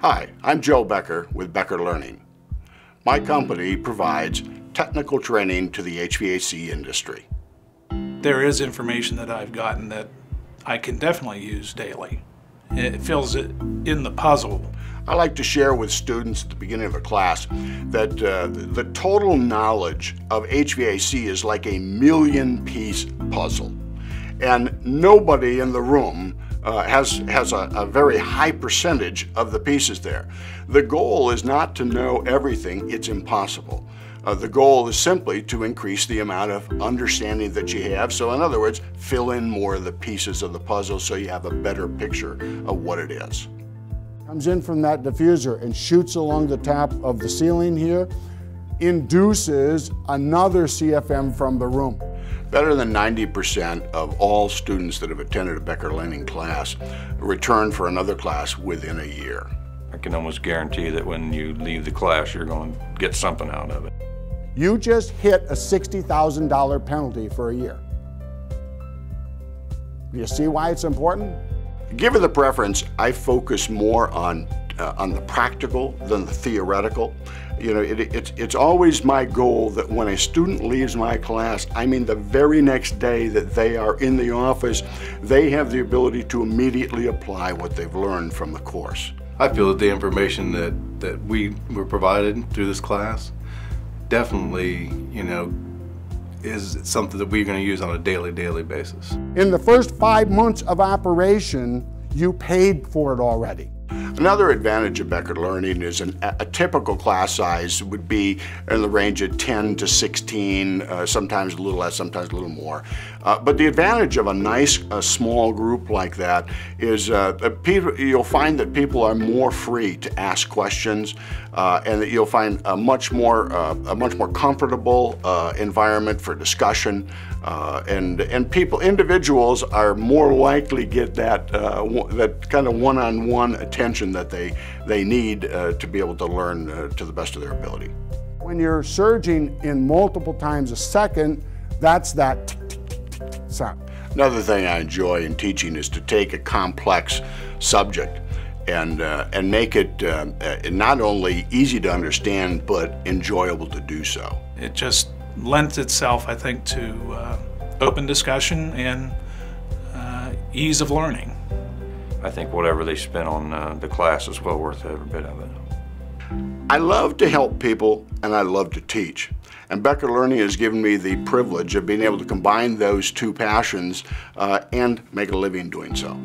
Hi, I'm Joe Becker with Becker Learning. My company provides technical training to the HVAC industry. There is information that I've gotten that I can definitely use daily. It fills it in the puzzle. I like to share with students at the beginning of a class that the total knowledge of HVAC is like a million-piece puzzle. And nobody in the room has a very high percentage of the pieces there. The goal is not to know everything, it's impossible. The goal is simply to increase the amount of understanding that you have. So in other words, fill in more of the pieces of the puzzle so you have a better picture of what it is. Comes in from that diffuser and shoots along the top of the ceiling here, induces another CFM from the room. Better than 90% of all students that have attended a Becker Learning class return for another class within a year. I can almost guarantee that when you leave the class, you're going to get something out of it. You just hit a $60,000 penalty for a year. You see why it's important? Given the preference, I focus more on the practical than the theoretical. You know, it's always my goal that when a student leaves my class, I mean the very next day that they are in the office, they have the ability to immediately apply what they've learned from the course. I feel that the information that we were provided through this class definitely, is something that we're going to use on a daily basis. In the first 5 months of operation, you paid for it already. Another advantage of Becker Learning is a typical class size would be in the range of 10 to 16, sometimes a little less, sometimes a little more. But the advantage of a nice small group like that is you'll find that people are more free to ask questions, and that you'll find a much more comfortable environment for discussion, and individuals are more likely get that kind of one-on-one attention that they need to be able to learn to the best of their ability. When you're surging in multiple times a second, that's that tick, tick, tick, tick, tick sound. Another thing I enjoy in teaching is to take a complex subject and make it not only easy to understand, but enjoyable to do so. It just lends itself, I think, to open discussion and ease of learning. I think whatever they spend on the class is well worth every bit of it. I love to help people and I love to teach. And Becker Learning has given me the privilege of being able to combine those two passions and make a living doing so.